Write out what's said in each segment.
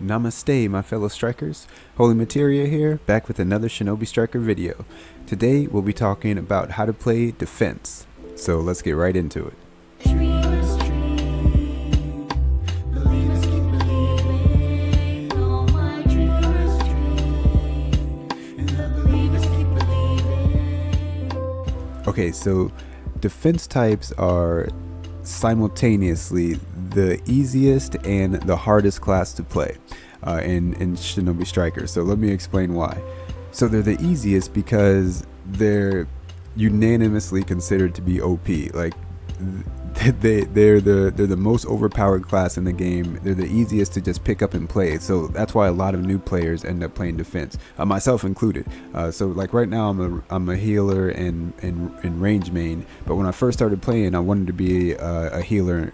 Namaste, my fellow strikers. Holy Materia here, back with another Shinobi Striker video. Today we'll be talking about how to play defense. So let's get right into it. Okay, so defense types are simultaneously the easiest and the hardest class to play in Shinobi Striker. So let me explain why. So they're the easiest because they're unanimously considered to be OP. Like they're the most overpowered class in the game. They're the easiest to just pick up and play. So that's why a lot of new players end up playing defense, myself included. So like right now I'm a healer and range main, but when I first started playing I wanted to be a healer.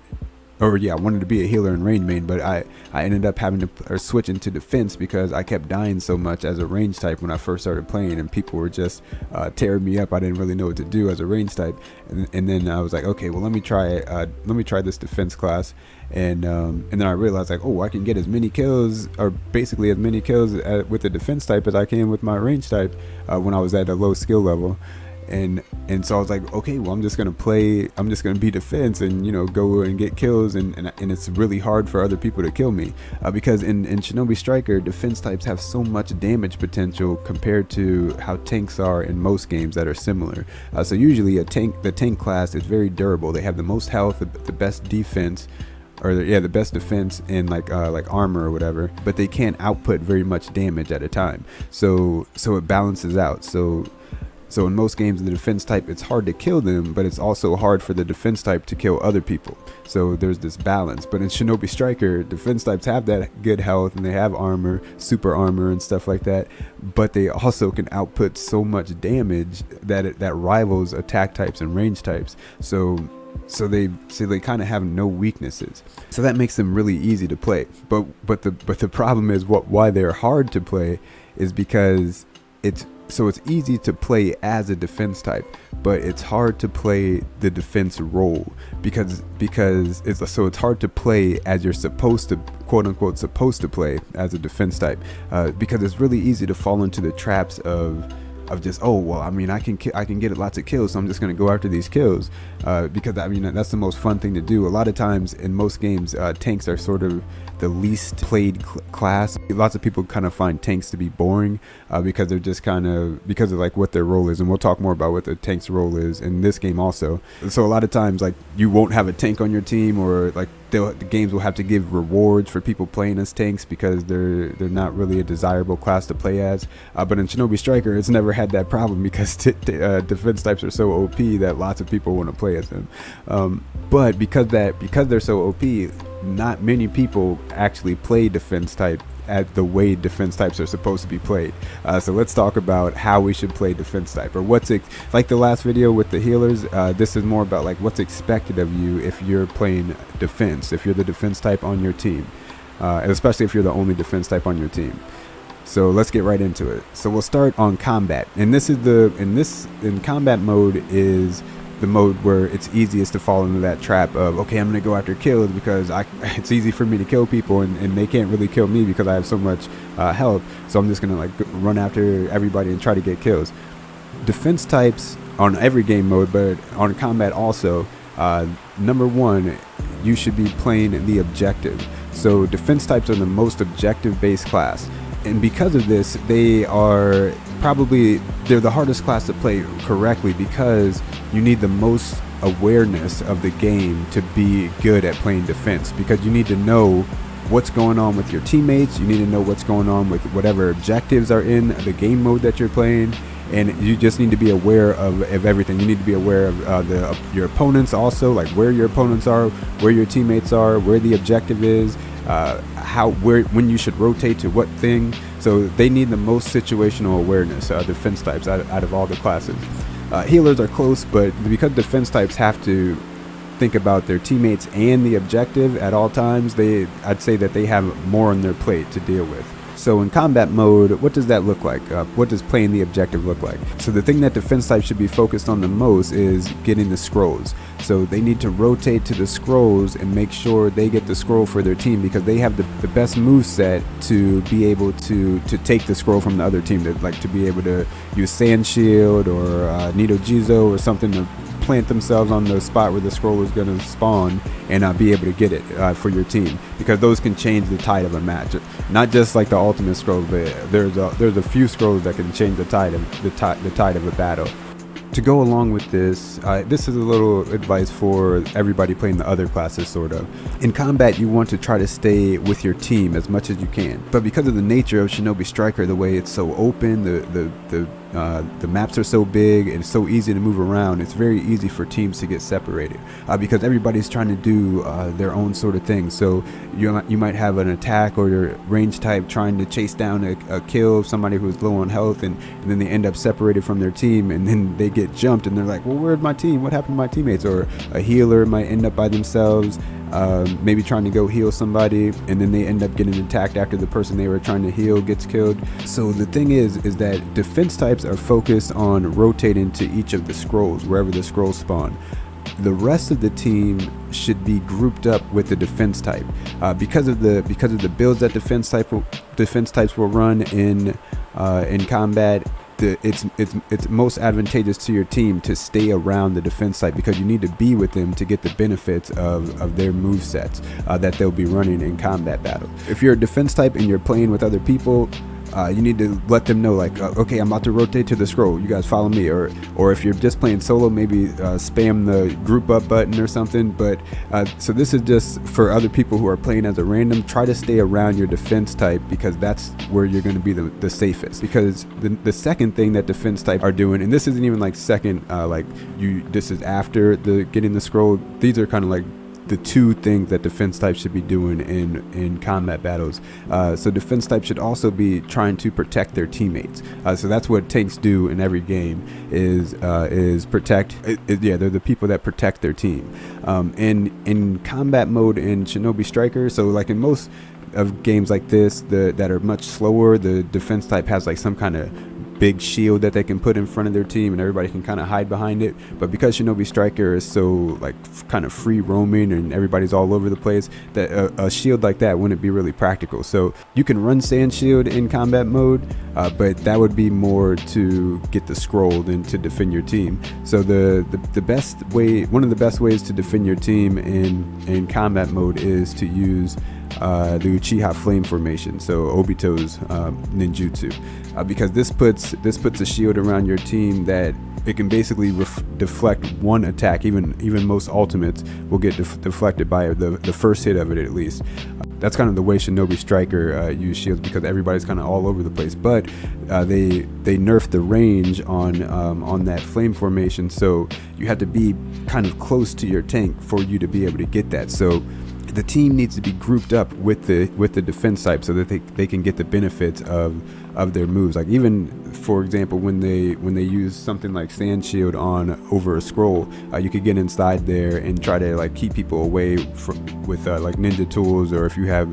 I wanted to be a healer and range main, but I ended up having to switch into defense because I kept dying so much as a range type when I first started playing, and people were just tearing me up. I didn't really know what to do as a range type, and then I was like, okay, well let me try this defense class, and then I realized like, oh, I can get as many kills, or basically as many kills with the defense type as I can with my range type when I was at a low skill level. And so I was like, okay, well I'm just gonna be defense and, you know, go and get kills, and it's really hard for other people to kill me because in Shinobi Striker, defense types have so much damage potential compared to how tanks are in most games that are similar. So usually the tank class is very durable. They have the most health, the best defense, the best defense and like armor or whatever, but they can't output very much damage at a time. So it balances out. So in most games, the defense type, it's hard to kill them, but it's also hard for the defense type to kill other people. So there's this balance. But in Shinobi Striker, defense types have that good health and they have armor, super armor and stuff like that, but they also can output so much damage that rivals attack types and range types. So they kind of have no weaknesses. So that makes them really easy to play. But the problem is why they're hard to play is because it's easy to play as a defense type, but it's hard to play the defense role because it's hard to play as you're supposed to, quote unquote, supposed to play as a defense type, because it's really easy to fall into the traps of just, oh well, I mean I can get lots of kills, so I'm just gonna go after these kills, because I mean that's the most fun thing to do. A lot of times in most games, tanks are sort of the least played class. Lots of people kind of find tanks to be boring because they're just because of like what their role is, and we'll talk more about what the tank's role is in this game also. So a lot of times like you won't have a tank on your team, or like the games will have to give rewards for people playing as tanks because they're not really a desirable class to play as. But in Shinobi Striker, it's never had that problem because defense types are so OP that lots of people want to play as them. But because they're so OP, not many people actually play defense type at the way defense types are supposed to be played. So let's talk about how we should play defense type, or like the last video with the healers. This is more about like what's expected of you if you're playing defense, if you're the defense type on your team, and especially if you're the only defense type on your team. So let's get right into it. So we'll start on combat, and this is in combat mode is the mode where it's easiest to fall into that trap of, okay, I'm gonna go after kills because it's easy for me to kill people, and they can't really kill me because I have so much health, so I'm just gonna like run after everybody and try to get kills. Defense types on every game mode, but on combat also, number one, you should be playing the objective. So defense types are the most objective based class, and because of this, they're the hardest class to play correctly because you need the most awareness of the game to be good at playing defense, because you need to know what's going on with your teammates, you need to know what's going on with whatever objectives are in the game mode that you're playing, and you just need to be aware of everything. You need to be aware of your opponents also, like where your opponents are, where your teammates are, where the objective is, when you should rotate to what thing. So they need the most situational awareness, defense types, out of all the classes. Healers are close, but because defense types have to think about their teammates and the objective at all times, I'd say that they have more on their plate to deal with. So in combat mode, what does that look like? What does playing the objective look like? So the thing that defense type should be focused on the most is getting the scrolls. So they need to rotate to the scrolls and make sure they get the scroll for their team, because they have the best move set to be able to take the scroll from the other team. To be able to use Sand Shield or Nido Jizo or something to plant themselves on the spot where the scroll is going to spawn and be able to get it for your team, because those can change the tide of a match. Not just like the ultimate scrolls, but there's a few scrolls that can change the tide of a battle. To go along with this, this is a little advice for everybody playing the other classes, sort of. In combat, you want to try to stay with your team as much as you can. But because of the nature of Shinobi Striker, the way it's so open, the maps are so big and it's so easy to move around, it's very easy for teams to get separated because everybody's trying to do their own sort of thing. So you might have an attack or your range type trying to chase down a kill of somebody who's low on health, and then they end up separated from their team, and then they get jumped and they're like, well, where's my team? What happened to my teammates? Or a healer might end up by themselves, maybe trying to go heal somebody, and then they end up getting attacked after the person they were trying to heal gets killed. So the thing is that defense types are focused on rotating to each of the scrolls, wherever the scrolls spawn. The rest of the team should be grouped up with the defense type, because of the builds that defense types will run in combat. It's most advantageous to your team to stay around the defense type, because you need to be with them to get the benefits of their move sets that they'll be running in combat battles. If you're a defense type and you're playing with other people, you need to let them know, like, okay, I'm about to rotate to the scroll, you guys follow me. Or if you're just playing solo, maybe spam the group up button or something. But so this is just for other people who are playing as a random. Try to stay around your defense type, because that's where you're going to be the safest. Because the second thing that defense type are doing, and this isn't even like second, this is after getting the scroll. These are kind of like the two things that defense type should be doing in combat battles. So defense type should also be trying to protect their teammates. So that's what tanks do in every game, is protect. They're the people that protect their team. In combat mode in Shinobi Striker, so like in most of games like this that are much slower, the defense type has like some kind of big shield that they can put in front of their team, and everybody can kind of hide behind it. But because Shinobi Striker is so like kind of free roaming and everybody's all over the place, that a shield like that wouldn't be really practical. So you can run Sand Shield in combat mode, but that would be more to get the scroll than to defend your team. So the best way, one of the best ways to defend your team in combat mode is to use the Uchiha Flame Formation, so Obito's ninjutsu, because this puts a shield around your team that it can basically deflect one attack. Even most ultimates will get deflected by the first hit of it, at least. That's kind of the way Shinobi Striker use shields, because everybody's kind of all over the place. But they nerfed the range on that flame formation, so you have to be kind of close to your tank for you to be able to get that. So the team needs to be grouped up with the defense type, so that they can get the benefits of their moves. Like, even for example, when they use something like Sand Shield over a scroll, you could get inside there and try to like keep people away with like ninja tools, or if you have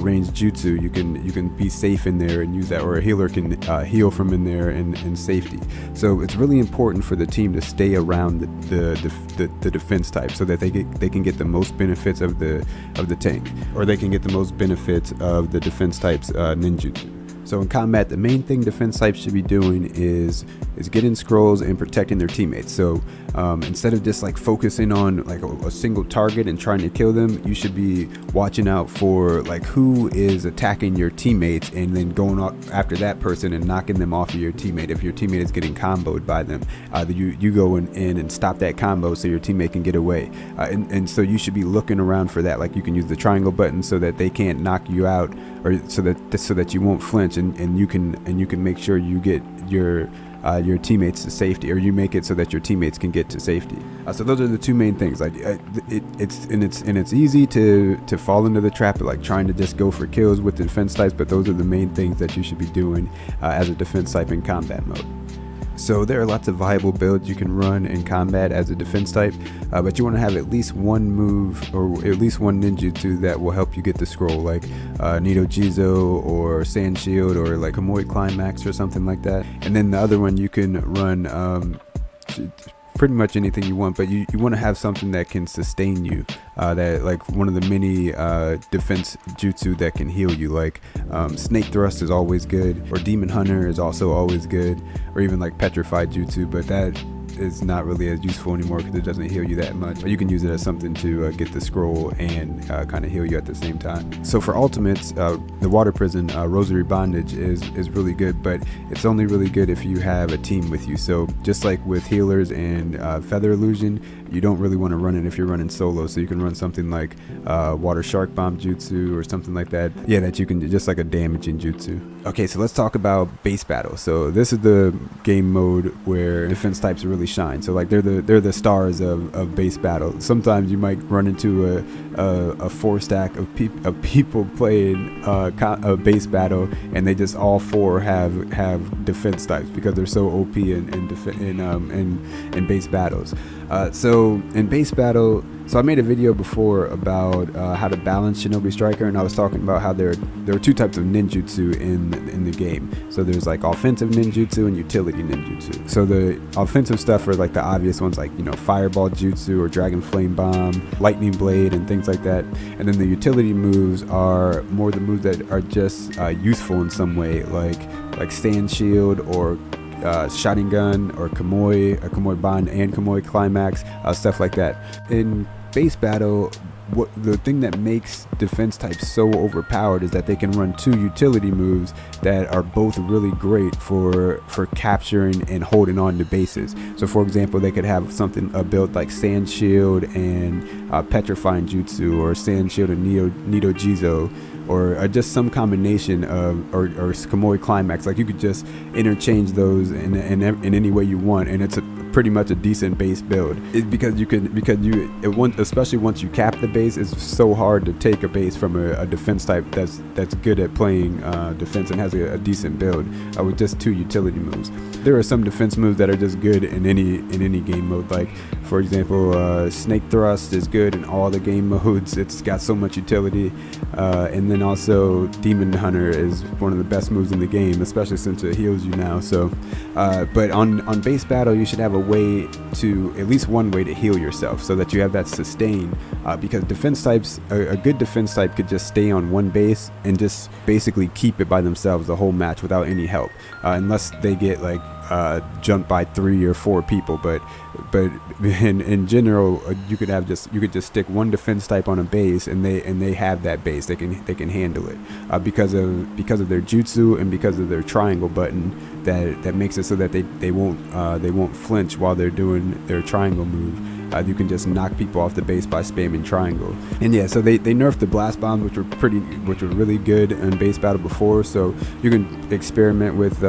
ranged jutsu, you can be safe in there and use that, or a healer can heal from in there in safety. So it's really important for the team to stay around the defense type, so that they can get the most benefits of the tank, or they can get the most benefits of the defense type's ninjutsu. So in combat, the main thing defense types should be doing is getting scrolls and protecting their teammates. So instead of just like focusing on like a single target and trying to kill them, you should be watching out for like who is attacking your teammates, and then going after that person and knocking them off of your teammate. If your teammate is getting comboed by them, you go in and stop that combo so your teammate can get away. And so you should be looking around for that. Like, you can use the triangle button so that they can't knock you out, or so that you won't flinch, and you can make sure you get your teammates to safety, or you make it so that your teammates can get to safety. So those are the two main things. Like, it's easy to fall into the trap of like trying to just go for kills with defense types, but those are the main things that you should be doing as a defense type in combat mode. So there are lots of viable builds you can run in combat as a defense type, but you want to have at least one move or at least one ninjutsu that will help you get the scroll, like Nido Jizo or Sand Shield or like Kamui Climax or something like that. And then the other one you can run pretty much anything you want, but you want to have something that can sustain you, that like one of the many defense jutsu that can heal you, like Snake Thrust is always good, or Demon Hunter is also always good, or even like Petrified Jutsu, but that is not really as useful anymore because it doesn't heal you that much. You can use it as something to get the scroll and kind of heal you at the same time. So for ultimates, the Water Prison Rosary Bondage is really good, but it's only really good if you have a team with you. So just like with healers and Feather Illusion, you don't really want to run it if you're running solo. So you can run something like Water Shark Bomb Jutsu or something like that. Yeah, that you can do, just like a damaging jutsu. Okay, so let's talk about base battle. So this is the game mode where defense types really shine. So like they're the stars of base battle. Sometimes you might run into a 4-stack of people playing a base battle, and they just all 4 have defense types because they're so OP in base battles. So in base battle, so I made a video before about how to balance Shinobi Striker, and I was talking about how there are 2 types of ninjutsu in the game. So there's like offensive ninjutsu and utility ninjutsu. So the offensive stuff are like the obvious ones, like, you know, Fireball Jutsu or Dragon Flame Bomb, Lightning Blade, and things like that. And then the utility moves are more the moves that are just useful in some way, like Sand Shield or Sharingan or Kamui Bond and Kamui Climax, stuff like that. In base battle, the thing that makes defense types so overpowered is that they can run 2 utility moves that are both really great for capturing and holding on to bases. So for example, they could have a build like Sand Shield and Petrifying Jutsu, or Sand Shield and Nido Jizo, or just some combination of or Kamui Climax. Like you could just interchange those in any way you want, and it's pretty much a decent base build. Especially once you cap the base, it's so hard to take a base from a defense type that's good at playing defense and has a decent build with just 2 utility moves. There are some defense moves that are just good in any game mode. Like for example, Snake Thrust is good in all the game modes. It's got so much utility, and then also Demon Hunter is one of the best moves in the game, especially since it heals you now. So, but on base battle, you should have at least one way to heal yourself, so that you have that sustain, because defense types, a good defense type could just stay on one base and just basically keep it by themselves the whole match without any help, unless they get like jumped by 3 or 4 people. But in general, you could just stick one defense type on a base, and they have that base. They can handle it because of their jutsu and because of their triangle button that makes it so that they won't flinch while they're doing their triangle move. You can just knock people off the base by spamming triangle. And yeah, so they nerfed the blast bombs, which were really good in base battle before. So you can experiment with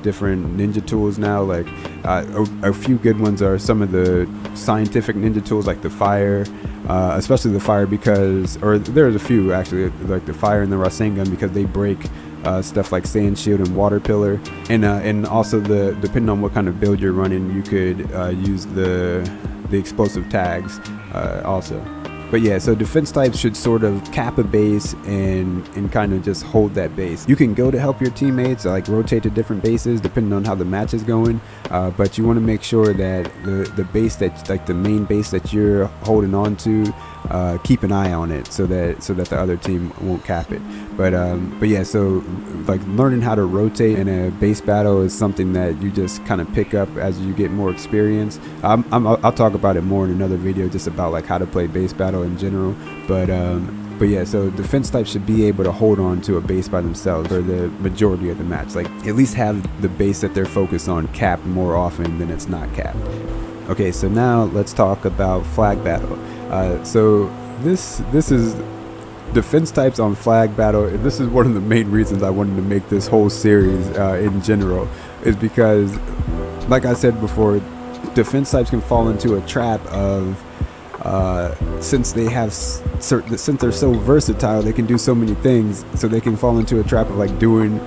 different ninja tools now. Like a few good ones are some of the scientific ninja tools, like the fire, especially the fire, there's a few actually, like the fire and the Rasengan, because they break stuff like Sand Shield and Water Pillar, and also depending on what kind of build you're running, you could use the explosive tags also. But yeah, so defense types should sort of cap a base and kind of just hold that base. You can go to help your teammates, like rotate to different bases depending on how the match is going, but you want to make sure that the base that's like the main base that you're holding on to, keep an eye on it so that the other team won't cap it. But yeah, so like learning how to rotate in a base battle is something that you just kind of pick up as you get more experience. I'll talk about it more in another video, just about like how to play base battle in general. But yeah, so defense types should be able to hold on to a base by themselves for the majority of the match. Like at least have the base that they're focused on capped more often than it's not capped. Okay, so now let's talk about flag battle. So this is defense types on flag battle. This is one of the main reasons I wanted to make this whole series in general, is because, like I said before, defense types can fall into a trap of since they're so versatile, they can do so many things, so they can fall into a trap of like doing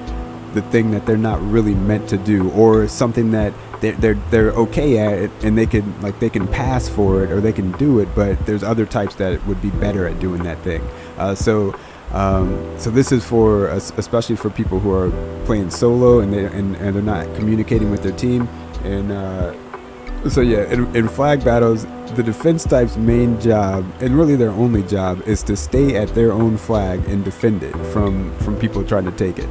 the thing that they're not really meant to do, or something that they're okay at it, and they can pass for it or they can do it, but there's other types that would be better at doing that thing. So this is for especially for people who are playing solo and they're not communicating with their team. And so yeah, in flag battles, the defense type's main job, and really their only job, is to stay at their own flag and defend it from people trying to take it.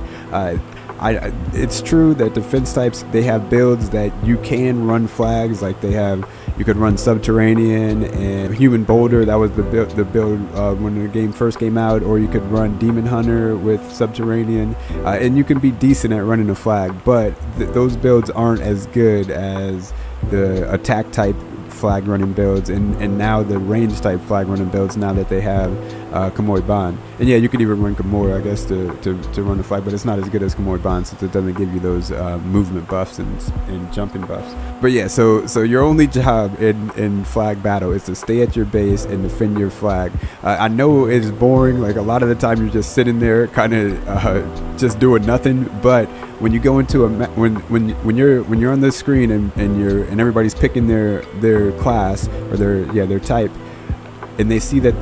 It's true that defense types, they have builds that you can run flags, like you could run Subterranean and Human Boulder. That was the build when the game first came out. Or you could run Demon Hunter with Subterranean, and you can be decent at running a flag, but those builds aren't as good as the attack type flag running builds, and now the range type flag running builds, now that they have Kamui Ban. And yeah, you could even run Kamui, I guess, to run the flag, but it's not as good as Kamui Ban, since it doesn't give you those movement buffs and jumping buffs. But yeah, so your only job in flag battle is to stay at your base and defend your flag. I know it's boring, like a lot of the time you're just sitting there kind of just doing nothing, but when you go into when you're on the screen and everybody's picking their class or their type, and they see that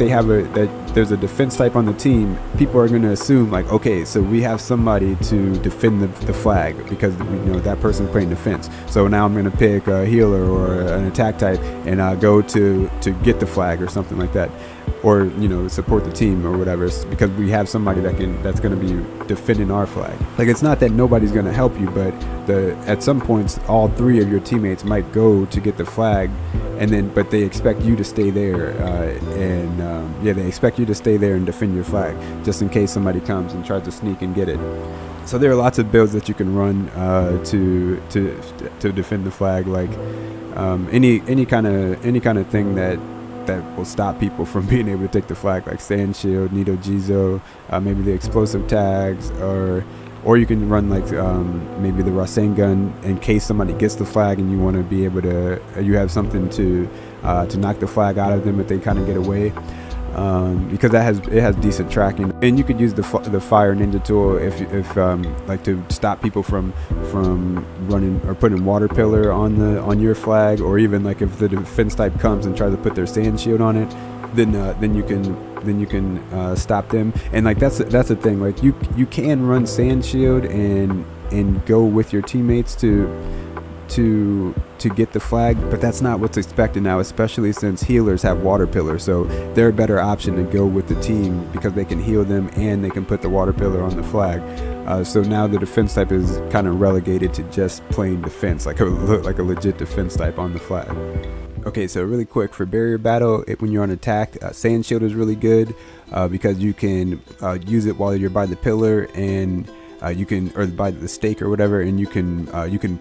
there's a defense type on the team, people are going to assume, like, okay, so we have somebody to defend the flag, because we know that person's playing defense. So now I'm going to pick a healer or an attack type and go to get the flag or something like that, or support the team or whatever. It's because we have somebody that's going to be defending our flag. Like, it's not that nobody's going to help you, but at some points all three of your teammates might go to get the flag, but they expect you to stay there, they expect you to stay there and defend your flag, just in case somebody comes and tries to sneak and get it. So there are lots of builds that you can run to defend the flag, like any kind of thing that will stop people from being able to take the flag, like Sand Shield, Nito Jizo, maybe the explosive tags, or you can run like maybe the Rasengan in case somebody gets the flag and you want to be able to, you have something to knock the flag out of them if they kind of get away. Because it has decent tracking, and you could use the fire ninja tool if like to stop people from running or putting water pillar on your flag, or even like if the defense type comes and tries to put their sand shield on it, then you can stop them. And like that's the thing, like you can run sand shield and go with your teammates to get the flag, but that's not what's expected now, especially since healers have water pillar. So they're a better option to go with the team, because they can heal them and they can put the water pillar on the flag. So now the defense type is kind of relegated to just plain defense, like a legit defense type on the flag. Okay, so really quick, for barrier battle, when you're on attack, sand shield is really good because you can use it while you're by the pillar, and you can, or by the stake or whatever, and you can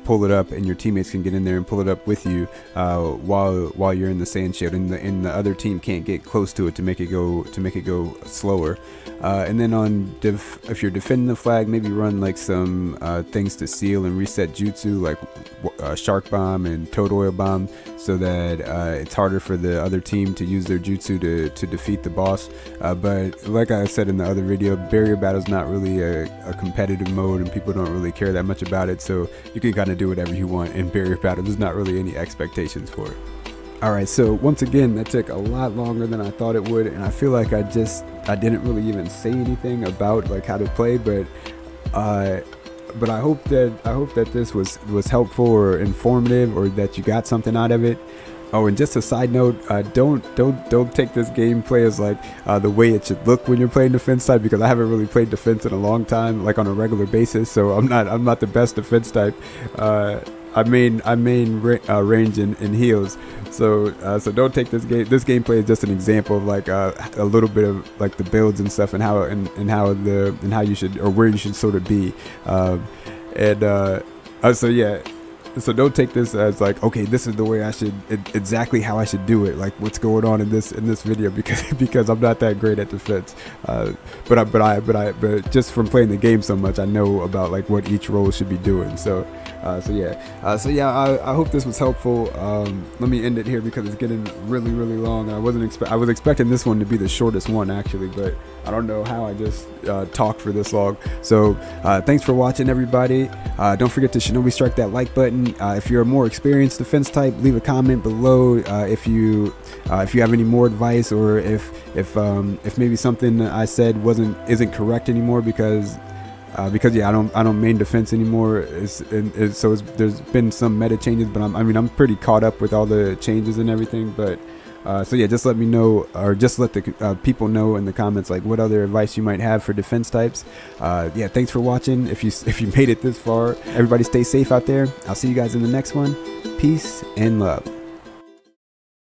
pull it up, and your teammates can get in there and pull it up with you while you're in the sand shield, and the other team can't get close to it to make it go slower. And then if you're defending the flag, maybe run like some things to seal and reset jutsu, like shark bomb and toad oil bomb, so that it's harder for the other team to use their jutsu to defeat the boss. But like I said in the other video, barrier battle is not really a competitive mode, and people don't really care that much about it, so you can kind of do whatever you want in barrier battle. There's not really any expectations for it. Alright, so once again, that took a lot longer than I thought it would, and I feel like I didn't really even say anything about like how to play, but I hope that this was helpful or informative, or that you got something out of it. Oh, and just a side note, don't take this gameplay as like the way it should look when you're playing defense type, because I haven't really played defense in a long time, like on a regular basis. So I'm not the best defense type. I main range and heals. So don't take this game. This gameplay is just an example of like a little bit of like the builds and stuff, and how you should, or where you should sort of be. So yeah. So don't take this as like, okay, this is the way I should, exactly how I should do it, like what's going on in this video, because I'm not that great at defense. But just from playing the game so much, I know about like what each role should be doing. So So yeah, I hope this was helpful. Let me end it here because it's getting really long. And I was expecting this one to be the shortest one actually, but I don't know how I just talked for this long. So thanks for watching, everybody. Don't forget to Shinobi strike that like button. If you're a more experienced defense type, leave a comment below if you have any more advice, or if maybe something I said isn't correct anymore because yeah, I don't main defense anymore. There's been some meta changes, but I'm pretty caught up with all the changes and everything. But so yeah, just let me know, or just let the people know in the comments like what other advice you might have for defense types. Yeah, thanks for watching. If you made it this far, everybody stay safe out there. I'll see you guys in the next one. Peace and love.